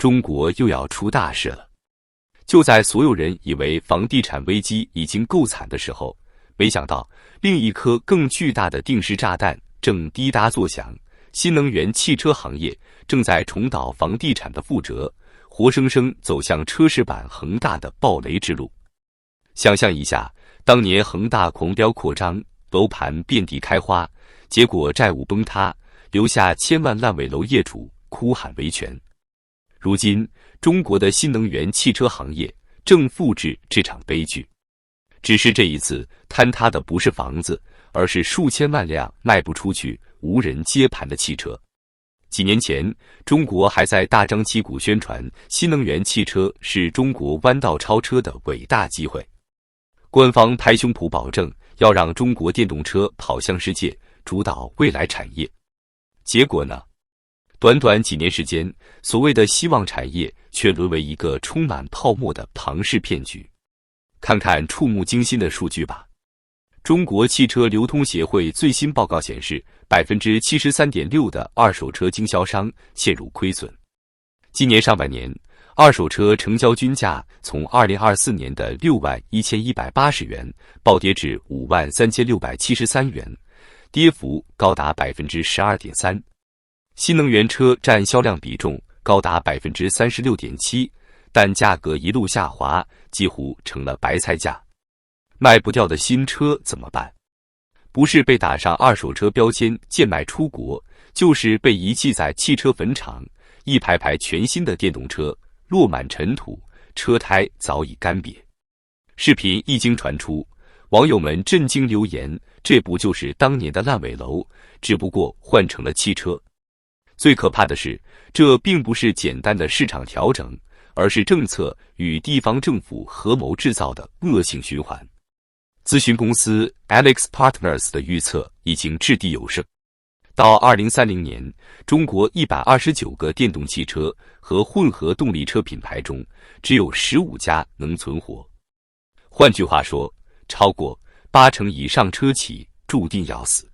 中国又要出大事了。就在所有人以为房地产危机已经够惨的时候，没想到另一颗更巨大的定时炸弹正滴答作响。新能源汽车行业正在重蹈房地产的覆辙，活生生走向车市版恒大的暴雷之路。想象一下，当年恒大狂飙扩张，楼盘遍地开花，结果债务崩塌，留下千万烂尾楼业主哭喊维权。如今，中国的新能源汽车行业正复制这场悲剧，只是这一次坍塌的不是房子，而是数千万辆卖不出去、无人接盘的汽车。几年前，中国还在大张旗鼓宣传新能源汽车是中国弯道超车的伟大机会，官方拍胸脯保证要让中国电动车跑向世界，主导未来产业。结果呢？短短几年时间，所谓的希望产业却沦为一个充满泡沫的庞氏骗局。看看触目惊心的数据吧。中国汽车流通协会最新报告显示，73.6%的二手车经销商陷入亏损。今年上半年，二手车成交均价从2024年的61180元暴跌至53673元，跌幅高达12.3%。新能源车占销量比重高达36.7%，但价格一路下滑，几乎成了白菜价。卖不掉的新车怎么办？不是被打上二手车标签贱卖出国，就是被遗弃在汽车坟场。一排排全新的电动车落满尘土，车胎早已干瘪。视频一经传出，网友们震惊留言：这不就是当年的烂尾楼，只不过换成了汽车。最可怕的是，这并不是简单的市场调整，而是政策与地方政府合谋制造的恶性循环。咨询公司 Alex Partners 的预测已经掷地有声，到2030年，中国129个电动汽车和混合动力车品牌中，只有15家能存活。换句话说，超过80%以上车企注定要死。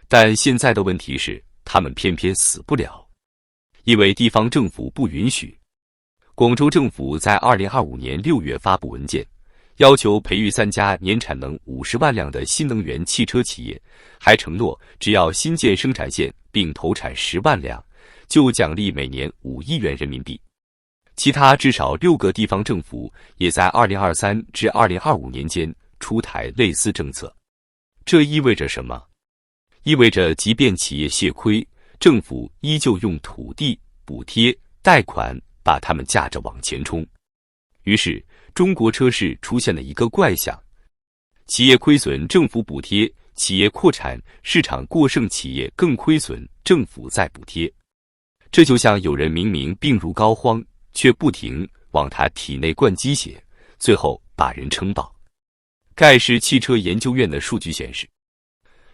但现在的问题是，他们偏偏死不了，因为地方政府不允许。广州政府在2025年6月发布文件，要求培育3家年产能50万辆的新能源汽车企业，还承诺只要新建生产线并投产10万辆，就奖励每年5亿元人民币。其他至少6个地方政府也在2023至2025年间出台类似政策。这意味着什么？意味着即便企业血亏，政府依旧用土地、补贴、贷款把他们架着往前冲。于是，中国车市出现了一个怪象：企业亏损，政府补贴；企业扩产，市场过剩，企业更亏损，政府再补贴。这就像有人明明病入膏肓，却不停往他体内灌鸡血，最后把人撑爆。盖世汽车研究院的数据显示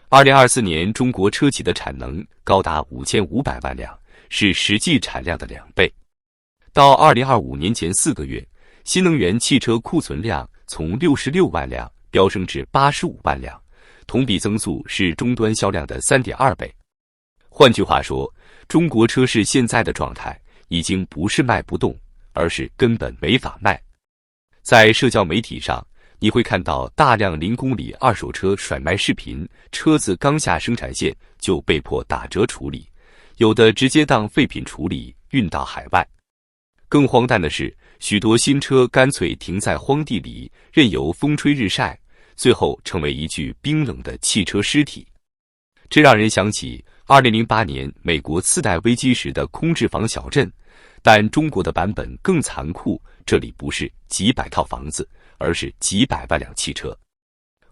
，2024年中国车企的产能高达5500万辆，是实际产量的2倍。到2025年前4个月，新能源汽车库存量从66万辆飙升至85万辆，同比增速是终端销量的3.2倍。换句话说，中国车市现在的状态已经不是卖不动，而是根本没法卖。在社交媒体上，你会看到大量0公里二手车甩卖视频，车子刚下生产线就被迫打折处理，有的直接当废品处理运到海外。更荒诞的是，许多新车干脆停在荒地里，任由风吹日晒，最后成为一具冰冷的汽车尸体。这让人想起2008年美国次贷危机时的空置房小镇，但中国的版本更残酷，这里不是几百套房子，而是几百万辆汽车。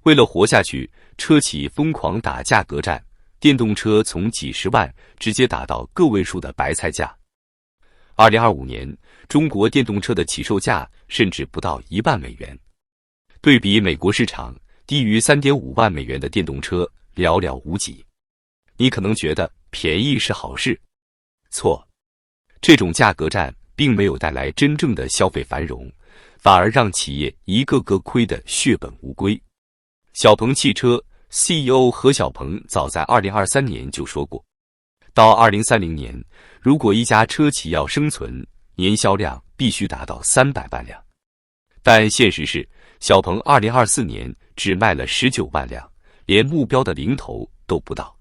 为了活下去，车企疯狂打价格战，电动车从几十万直接打到个位数的白菜价。2025年，中国电动车的起售价甚至不到1万美元。对比美国市场，低于3.5万美元的电动车寥寥无几。你可能觉得便宜是好事，错，这种价格战并没有带来真正的消费繁荣，反而让企业一个个亏得血本无归。小鹏汽车 CEO 何小鹏早在2023年就说过，到2030年，如果一家车企要生存，年销量必须达到300万辆。但现实是，小鹏2024年只卖了19万辆，连目标的零头都不到。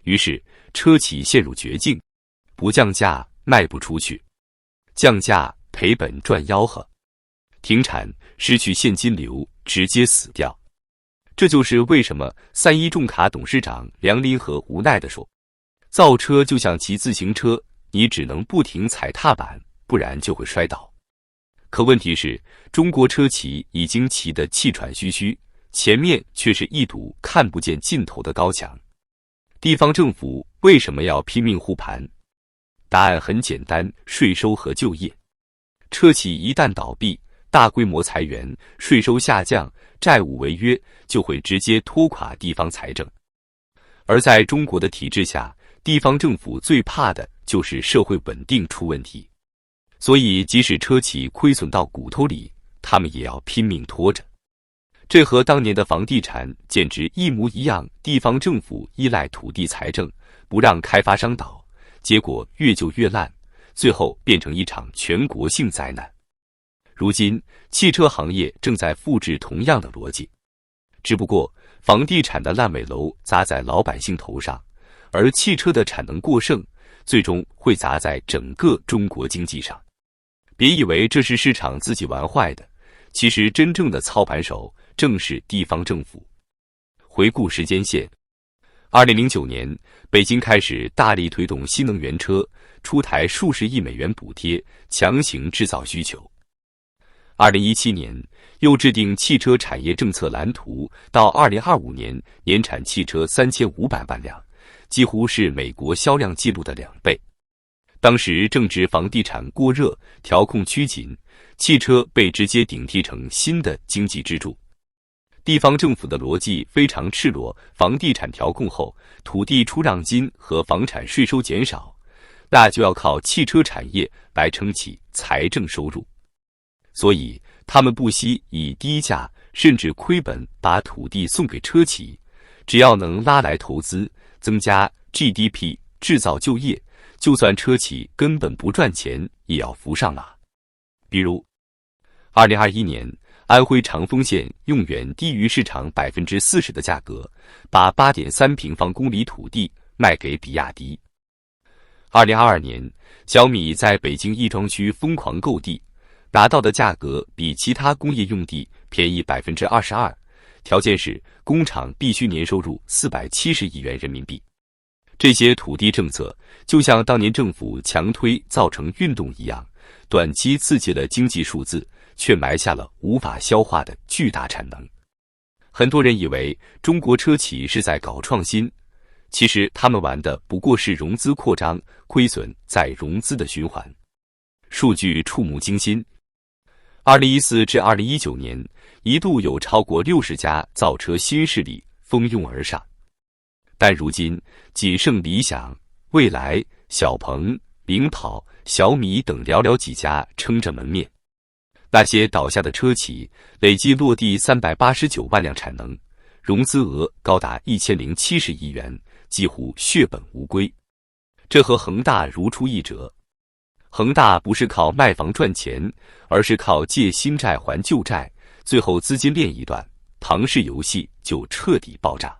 于是车企陷入绝境，不降价卖不出去，降价赔本赚吆喝，停产失去现金流，直接死掉。这就是为什么31重卡董事长梁林和无奈地说，造车就像骑自行车，你只能不停踩踏板，不然就会摔倒。可问题是，中国车企已经骑得气喘吁吁，前面却是一堵看不见尽头的高墙。地方政府为什么要拼命护盘？答案很简单，税收和就业。车企一旦倒闭，大规模裁员，税收下降，债务违约，就会直接拖垮地方财政。而在中国的体制下，地方政府最怕的就是社会稳定出问题。所以即使车企亏损到骨头里，他们也要拼命拖着。这和当年的房地产简直一模一样，地方政府依赖土地财政，不让开发商倒，结果越救越烂，最后变成一场全国性灾难。如今汽车行业正在复制同样的逻辑，只不过房地产的烂尾楼砸在老百姓头上，而汽车的产能过剩最终会砸在整个中国经济上。别以为这是市场自己玩坏的，其实真正的操盘手正是地方政府。回顾时间线，2009年，北京开始大力推动新能源车，出台数十亿美元补贴，强行制造需求。2017年，又制定汽车产业政策蓝图，到2025年年产汽车3500万辆，几乎是美国销量记录的2倍。当时正值房地产过热，调控趋紧，汽车被直接顶替成新的经济支柱。地方政府的逻辑非常赤裸，房地产调控后，土地出让金和房产税收减少，那就要靠汽车产业来撑起财政收入。所以他们不惜以低价甚至亏本把土地送给车企，只要能拉来投资，增加 GDP， 制造就业，就算车企根本不赚钱，也要扶上马。比如2021年，安徽长丰县用远低于市场 40% 的价格，把 8.3 平方公里土地卖给比亚迪。2022年，小米在北京亦庄区疯狂购地，拿到的价格比其他工业用地便宜 22%， 条件是工厂必须年收入470亿元人民币。这些土地政策就像当年政府强推造成运动一样，短期刺激了经济数字，却埋下了无法消化的巨大产能。很多人以为中国车企是在搞创新，其实他们玩的不过是融资扩张，亏损再融资的循环。数据触目惊心，2014至2019年，一度有超过60家造车新势力蜂拥而上。但如今仅剩理想、蔚来、小鹏、领跑、小米等寥寥几家撑着门面。那些倒下的车企累计落地389万辆产能，融资额高达1070亿元，几乎血本无归。这和恒大如出一辙。恒大不是靠卖房赚钱，而是靠借新债还旧债，最后资金链一断，庞氏游戏就彻底爆炸。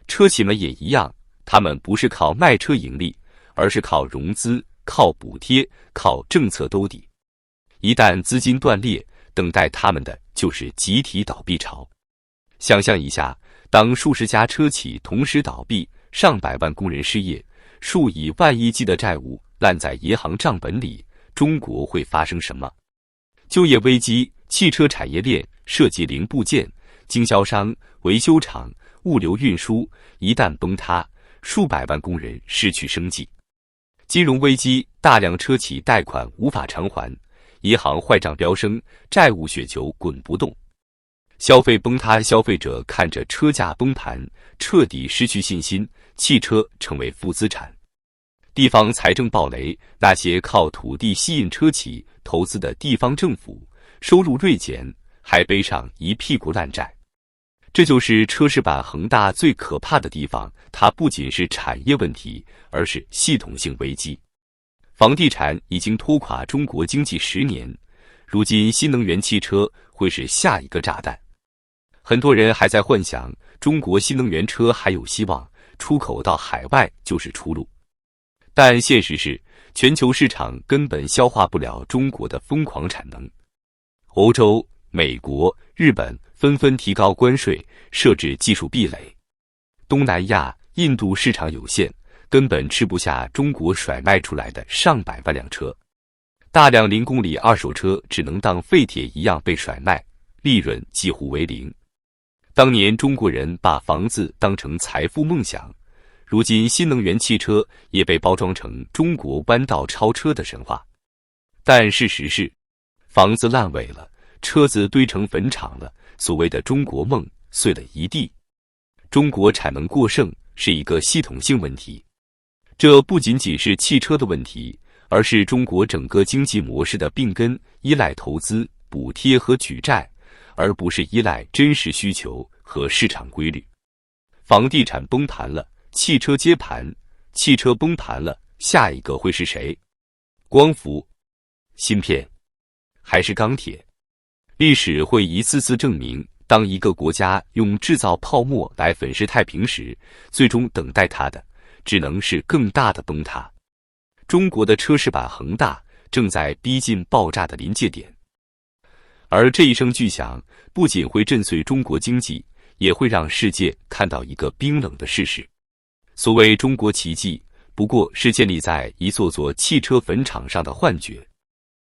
车企们也一样，他们不是靠卖车盈利，而是靠融资、靠补贴、靠政策兜底。一旦资金断裂，等待他们的就是集体倒闭潮。想象一下，当数十家车企同时倒闭，上百万工人失业，数以万亿计的债务烂在银行账本里，中国会发生什么？就业危机，汽车产业链涉及零部件、经销商、维修厂、物流运输一旦崩塌，数百万工人失去生计。金融危机，大量车企贷款无法偿还，银行坏账飙升，债务雪球滚不动。消费崩塌，消费者看着车价崩盘，彻底失去信心，汽车成为负资产。地方财政暴雷，那些靠土地吸引车企投资的地方政府收入锐减，还背上一屁股烂债。这就是车市版恒大最可怕的地方，它不仅是产业问题，而是系统性危机。房地产已经拖垮中国经济10年，如今新能源汽车会是下一个炸弹。很多人还在幻想中国新能源车还有希望，出口到海外就是出路。但现实是，全球市场根本消化不了中国的疯狂产能。欧洲、美国、日本纷纷提高关税，设置技术壁垒。东南亚、印度市场有限，根本吃不下中国甩卖出来的上百万辆车。大量0公里二手车只能当废铁一样被甩卖，利润几乎为零。当年中国人把房子当成财富梦想，如今新能源汽车也被包装成中国弯道超车的神话。但事实是，房子烂尾了，车子堆成坟场了，所谓的中国梦碎了一地。中国产能过剩是一个系统性问题，这不仅仅是汽车的问题，而是中国整个经济模式的病根，依赖投资、补贴和举债，而不是依赖真实需求和市场规律。房地产崩盘了，汽车接盘；汽车崩盘了，下一个会是谁？光伏、芯片，还是钢铁？历史会一次次证明，当一个国家用制造泡沫来粉饰太平时，最终等待它的只能是更大的崩塌。中国的车市版恒大正在逼近爆炸的临界点，而这一声巨响不仅会震碎中国经济，也会让世界看到一个冰冷的事实。所谓中国奇迹，不过是建立在一座座汽车坟场上的幻觉。